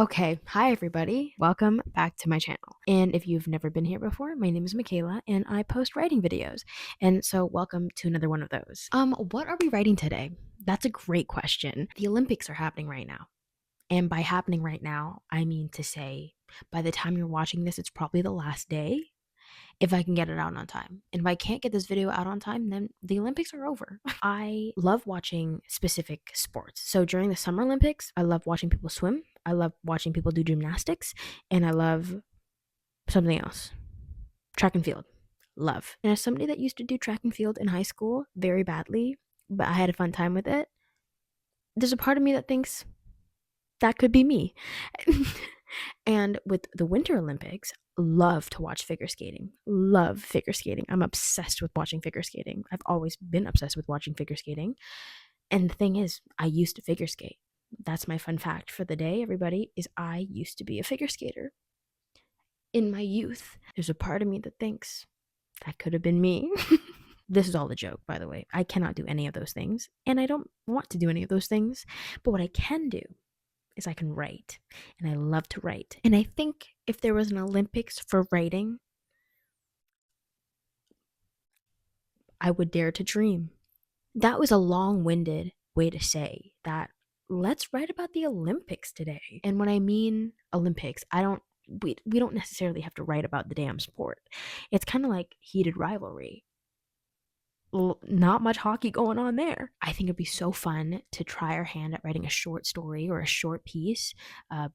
Okay, hi everybody. Welcome back to my channel. And if you've never been here before, my name is Michaela and I post writing videos. And so welcome to another one of those. What are we writing today? That's a great question. The Olympics are happening right now. And by happening right now, I mean to say by the time you're watching this, it's probably the last day if I can get it out on time. And if I can't get this video out on time, then the Olympics are over. I love watching specific sports. So during the Summer Olympics, I love watching people swim. I love watching people do gymnastics. And I love something else, track and field. Love. And as somebody that used to do track and field in high school very badly, but I had a fun time with it, there's a part of me that thinks that could be me. And with the Winter Olympics, love to watch figure skating. Love figure skating. I'm obsessed with watching figure skating. I've always been obsessed with watching figure skating. And the thing is, I used to figure skate. That's my fun fact for the day, everybody, is I used to be a figure skater. In my youth, there's a part of me that thinks that could have been me. This is all a joke, by the way. I cannot do any of those things, and I don't want to do any of those things. But what I can do is I can write, and I love to write. And I think if there was an Olympics for writing, I would dare to dream. That was a long-winded way to say that let's write about the Olympics today. And when I mean Olympics, we don't necessarily have to write about the damn sport. It's kind of like heated rivalry. Not much hockey going on there. I think it'd be so fun to try our hand at writing a short story or a short piece,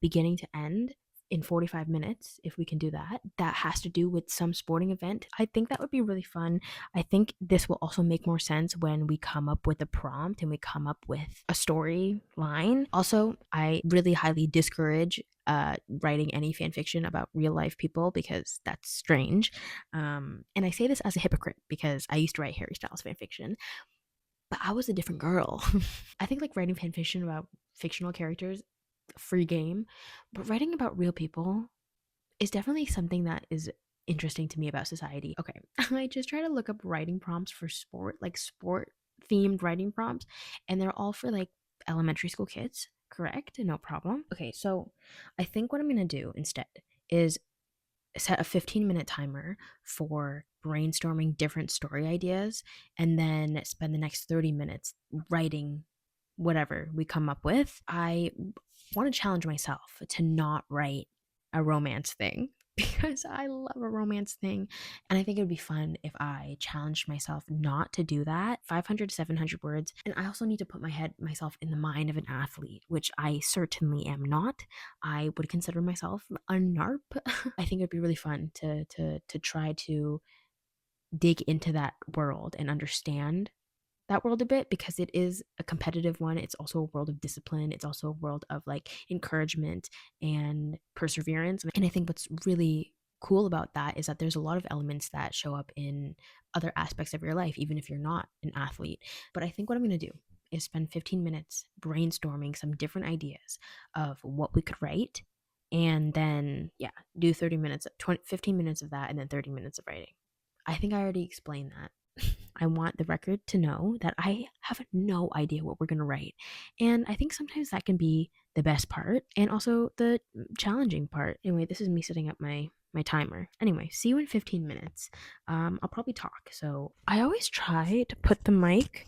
beginning to end, in 45 minutes, if we can do that. That has to do with some sporting event. I think that would be really fun. I think this will also make more sense when we come up with a prompt and we come up with a storyline. Also, I really highly discourage writing any fan fiction about real life people because that's strange. And I say this as a hypocrite because I used to write Harry Styles fan fiction, but I was a different girl. I think like writing fan fiction about fictional characters, free game, but writing about real people is definitely something that is interesting to me about society. Okay, I just try to look up writing prompts for sport, like sport themed writing prompts, and they're all for like elementary school kids, correct? No problem. Okay, so I think what I'm gonna do instead is set a 15-minute timer for brainstorming different story ideas and then spend the next 30 minutes writing whatever we come up with. I want to challenge myself to not write a romance thing because I love a romance thing. And I think it would be fun if I challenged myself not to do that. 500 to 700 words. And I also need to put myself in the mind of an athlete, which I certainly am not. I would consider myself a narp. I think it would be really fun to try to dig into that world and understand that world a bit because it is a competitive one. It's also a world of discipline. It's also a world of like encouragement and perseverance. And I think what's really cool about that is that there's a lot of elements that show up in other aspects of your life, even if you're not an athlete. But I think what I'm going to do is spend 15 minutes brainstorming some different ideas of what we could write. And then, yeah, do 30 minutes, 15 minutes of that, and then 30 minutes of writing. I think I already explained that. I want the record to know that I have no idea what we're going to write. And I think sometimes that can be the best part and also the challenging part. Anyway, this is me setting up my timer. Anyway, see you in 15 minutes. I'll probably talk. So I always try to put the mic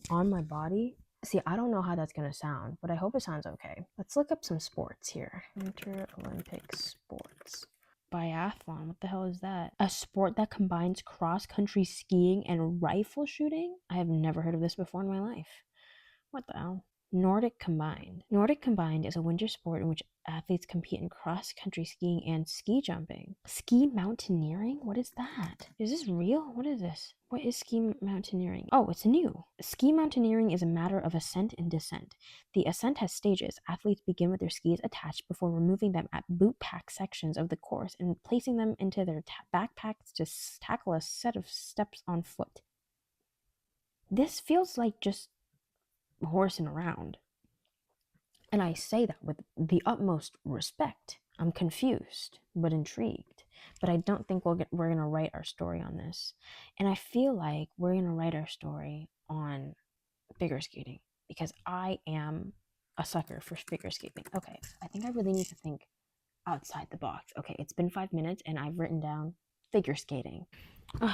on my body. See, I don't know how that's going to sound, but I hope it sounds okay. Let's look up some sports here. Winter Olympic sports. Biathlon, what the hell is that? A sport that combines cross-country skiing and rifle shooting? I have never heard of this before in my life. What the hell? Nordic Combined. Nordic Combined is a winter sport in which athletes compete in cross-country skiing and ski jumping. Ski mountaineering? What is that? Is this real? What is this? What is ski mountaineering? Oh, it's new. Ski mountaineering is a matter of ascent and descent. The ascent has stages. Athletes begin with their skis attached before removing them at boot pack sections of the course and placing them into their backpacks to tackle a set of steps on foot. This feels like just horsing around. And I say that with the utmost respect. I'm confused, but intrigued. But I don't think we're going to write our story on this. And I feel like we're going to write our story on figure skating because I am a sucker for figure skating. Okay, I think I really need to think outside the box. Okay, it's been 5 minutes and I've written down figure skating.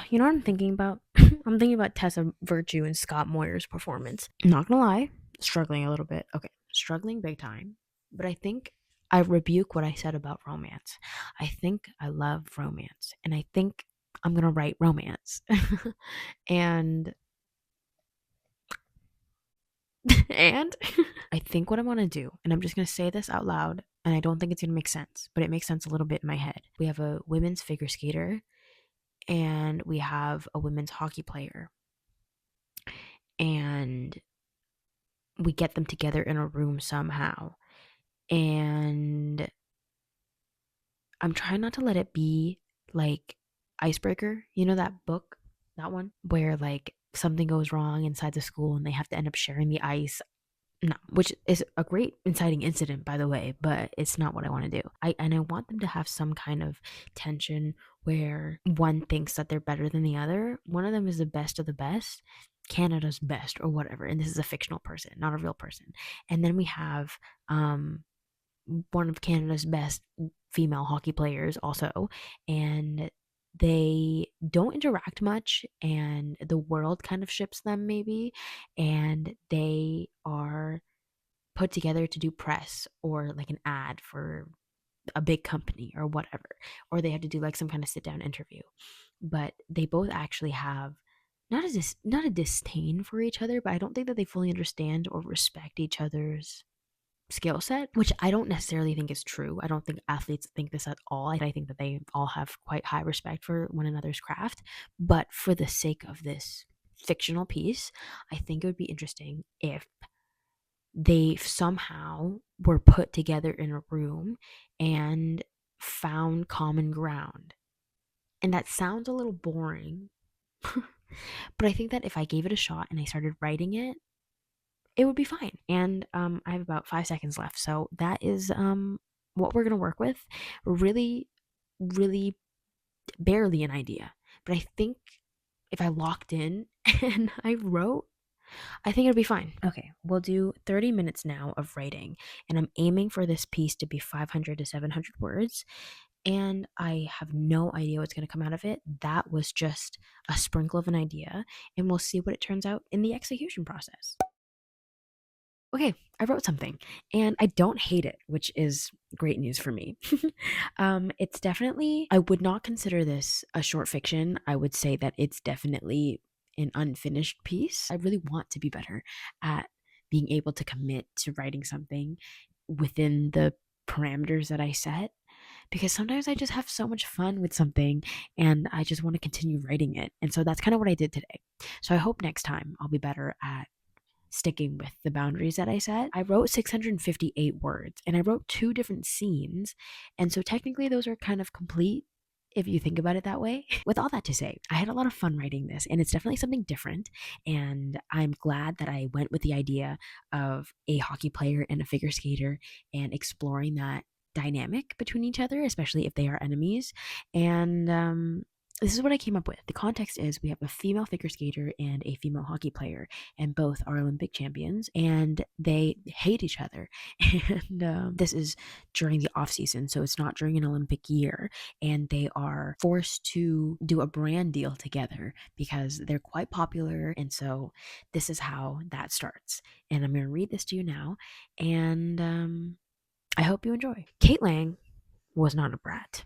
You know what I'm thinking about? I'm thinking about Tessa Virtue and Scott Moyer's performance. I'm not gonna lie, struggling a little bit. Okay, struggling big time. But I think I rebuke what I said about romance. I think I love romance. And I think I'm gonna write romance. and and I think what I want to do, and I'm just going to say this out loud, and I don't think it's going to make sense, but it makes sense a little bit in my head. We have a women's figure skater and we have a women's hockey player. And we get them together in a room somehow. And I'm trying not to let it be like Icebreaker. You know that book? That one? Where like something goes wrong inside the school and they have to end up sharing the ice. No, which is a great inciting incident, by the way, but it's not what I want to do. I want them to have some kind of tension where one thinks that they're better than the other. One of them is the best of the best, Canada's best, or whatever. And this is a fictional person, not a real person. And then we have one of Canada's best female hockey players also, and they don't interact much and the world kind of ships them maybe, and they are put together to do press or like an ad for a big company or whatever, or they have to do like some kind of sit down interview. But they both actually have not a disdain for each other, but I don't think that they fully understand or respect each other's skill set, which I don't necessarily think is true. I don't think athletes think this at all. I think that they all have quite high respect for one another's craft. But for the sake of this fictional piece, I think it would be interesting if they somehow were put together in a room and found common ground. And that sounds a little boring, but I think that if I gave it a shot and I started writing it, it would be fine. And I have about 5 seconds left. So that is what we're going to work with. Really, really barely an idea. But I think if I locked in and I wrote, I think it'll be fine. Okay, we'll do 30 minutes now of writing. And I'm aiming for this piece to be 500 to 700 words. And I have no idea what's going to come out of it. That was just a sprinkle of an idea. And we'll see what it turns out in the execution process. Okay, I wrote something and I don't hate it, which is great news for me. It's definitely, I would not consider this a short fiction. I would say that it's definitely an unfinished piece. I really want to be better at being able to commit to writing something within the parameters that I set, because sometimes I just have so much fun with something and I just want to continue writing it. And so that's kind of what I did today. So I hope next time I'll be better at sticking with the boundaries that I set. I wrote 658 words and I wrote 2 different scenes. And so technically those are kind of complete if you think about it that way. With all that to say, I had a lot of fun writing this and it's definitely something different. And I'm glad that I went with the idea of a hockey player and a figure skater and exploring that dynamic between each other, especially if they are enemies. And this is what I came up with. The context is we have a female figure skater and a female hockey player, and both are Olympic champions, and they hate each other. And this is during the off season, so it's not during an Olympic year, and they are forced to do a brand deal together because they're quite popular. And so this is how that starts. And I'm going to read this to you now, and I hope you enjoy. Kate Lang was not a brat.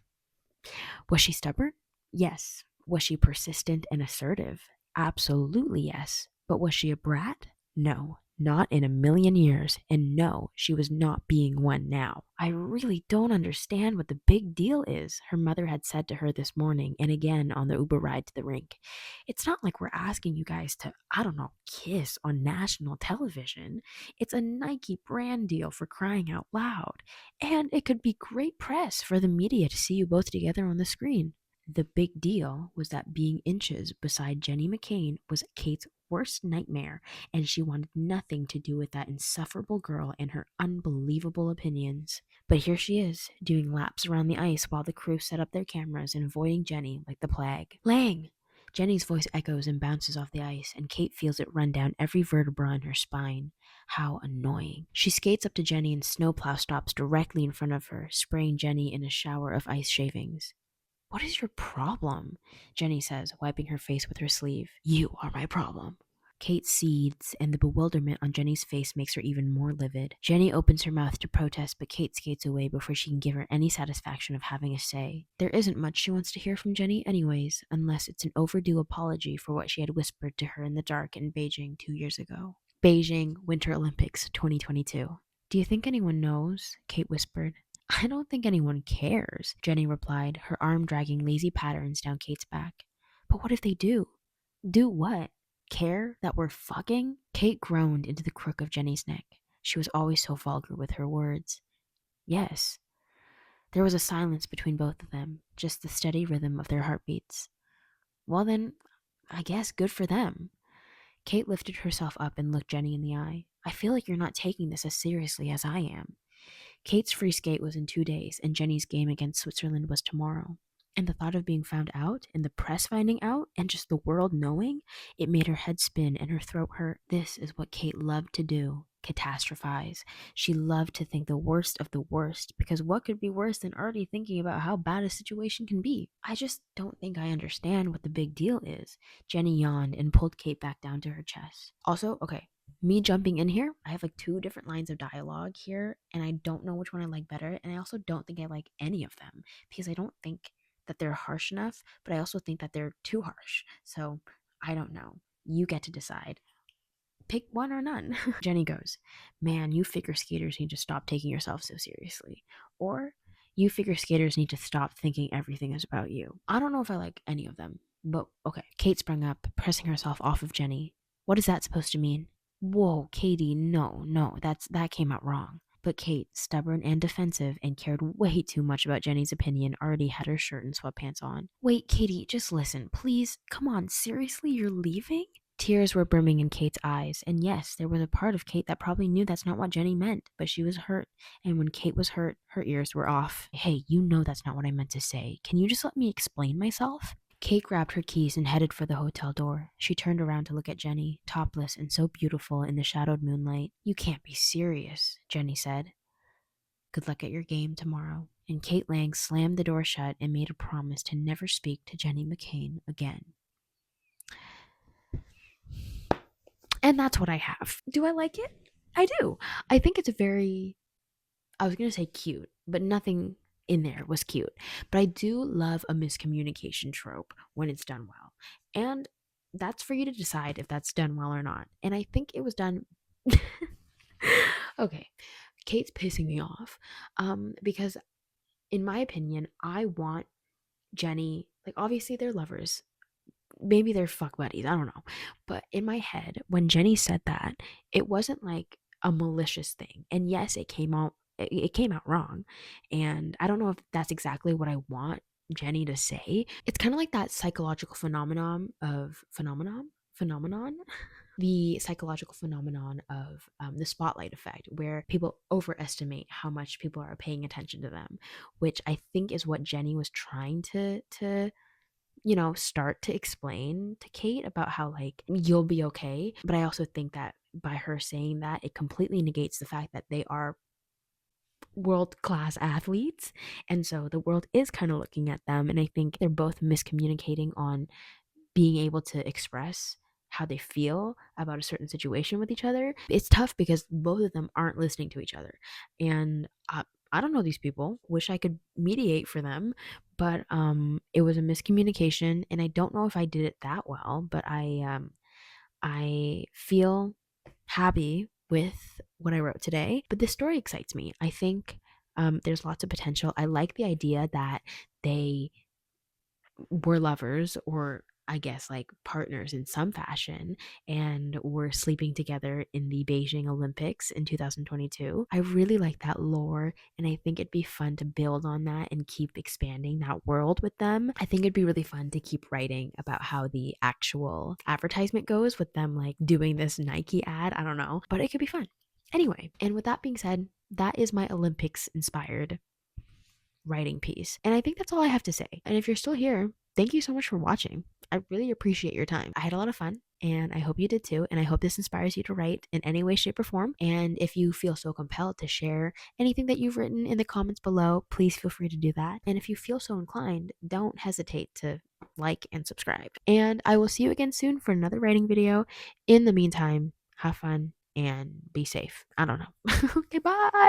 Was she stubborn? Yes. Was she persistent and assertive? Absolutely yes. But was she a brat? No, not in a million years. And no, she was not being one now. I really don't understand what the big deal is, her mother had said to her this morning and again on the Uber ride to the rink. It's not like we're asking you guys to, I don't know, kiss on national television. It's a Nike brand deal, for crying out loud. And it could be great press for the media to see you both together on the screen. The big deal was that being inches beside Jenny McCain was Kate's worst nightmare, and she wanted nothing to do with that insufferable girl and her unbelievable opinions. But here she is, doing laps around the ice while the crew set up their cameras and avoiding Jenny like the plague. Lang, Jenny's voice echoes and bounces off the ice, and Kate feels it run down every vertebra in her spine. How annoying. She skates up to Jenny and snowplow stops directly in front of her, spraying Jenny in a shower of ice shavings. "What is your problem?" Jenny says, wiping her face with her sleeve. "You are my problem." Kate seethes, and the bewilderment on Jenny's face makes her even more livid. Jenny opens her mouth to protest, but Kate skates away before she can give her any satisfaction of having a say. There isn't much she wants to hear from Jenny anyways, unless it's an overdue apology for what she had whispered to her in the dark in Beijing 2 years ago. Beijing Winter Olympics 2022. "Do you think anyone knows?" Kate whispered. "I don't think anyone cares," Jenny replied, her arm dragging lazy patterns down Kate's back. "But what if they do?" "Do what? Care that we're fucking?" Kate groaned into the crook of Jenny's neck. She was always so vulgar with her words. "Yes." There was a silence between both of them, just the steady rhythm of their heartbeats. "Well then, I guess good for them." Kate lifted herself up and looked Jenny in the eye. "I feel like you're not taking this as seriously as I am." Kate's free skate was in 2 days, and Jenny's game against Switzerland was tomorrow. And the thought of being found out, and the press finding out, and just the world knowing, it made her head spin and her throat hurt. This is what Kate loved to do. Catastrophize. She loved to think the worst of the worst, because what could be worse than already thinking about how bad a situation can be? "I just don't think I understand what the big deal is." Jenny yawned and pulled Kate back down to her chest. Also, okay, me jumping in here, I have like 2 different lines of dialogue here, and I don't know which one I like better, and I also don't think I like any of them, because I don't think that they're harsh enough, but I also think that they're too harsh. So I don't know. You get to decide. Pick one or none. Jenny goes, "Man, you figure skaters need to stop taking yourself so seriously." Or, "You figure skaters need to stop thinking everything is about you." I don't know if I like any of them, but okay. Kate sprung up, pressing herself off of Jenny. "What is that supposed to mean?" "Whoa, Katie, no, that came out wrong." But Kate, stubborn and defensive and cared way too much about Jenny's opinion, already had her shirt and sweatpants on. "Wait, Katie, just listen, please. Come on, seriously, you're leaving?" Tears were brimming in Kate's eyes, and yes, there was a part of Kate that probably knew that's not what Jenny meant, but she was hurt, and when Kate was hurt, her ears were off. "Hey, you know that's not what I meant to say. Can you just let me explain myself?" Kate grabbed her keys and headed for the hotel door. She turned around to look at Jenny, topless and so beautiful in the shadowed moonlight. "You can't be serious," Jenny said. "Good luck at your game tomorrow." And Kate Lang slammed the door shut and made a promise to never speak to Jenny McCain again. And that's what I have. Do I like it? I do. I think it's I was going to say cute, but nothing in there was cute. But I do love a miscommunication trope when it's done well. And that's for you to decide if that's done well or not. And I think it was done. Okay, Kate's pissing me off because, in my opinion, I want Jenny, like, obviously they're lovers. Maybe they're fuck buddies. I don't know. But in my head, when Jenny said that, it wasn't like a malicious thing. And yes, it came out wrong. And I don't know if that's exactly what I want Jenny to say. It's kind of like that psychological phenomenon the psychological phenomenon of the spotlight effect, where people overestimate how much people are paying attention to them, which I think is what Jenny was trying to start to explain to Kate about how, like, you'll be okay. But I also think that by her saying that, it completely negates the fact that they are world-class athletes. And so the world is kind of looking at them. And I think they're both miscommunicating on being able to express how they feel about a certain situation with each other. It's tough because both of them aren't listening to each other. And I don't know these people. Wish I could mediate for them, but it was a miscommunication, and I don't know if I did it that well. But I feel happy with what I wrote today. But this story excites me. I think there's lots of potential. I like the idea that they were lovers, or I guess like partners in some fashion, and were sleeping together in the Beijing Olympics in 2022. I really like that lore, and I think it'd be fun to build on that and keep expanding that world with them. I think it'd be really fun to keep writing about how the actual advertisement goes with them, like doing this Nike ad. I don't know, but it could be fun. Anyway, and with that being said, that is my Olympics inspired writing piece. And I think that's all I have to say. And if you're still here, thank you so much for watching. I really appreciate your time. I had a lot of fun, and I hope you did too. And I hope this inspires you to write in any way, shape, or form. And if you feel so compelled to share anything that you've written in the comments below, please feel free to do that. And if you feel so inclined, don't hesitate to like and subscribe. And I will see you again soon for another writing video. In the meantime, have fun and be safe. I don't know. Okay, bye.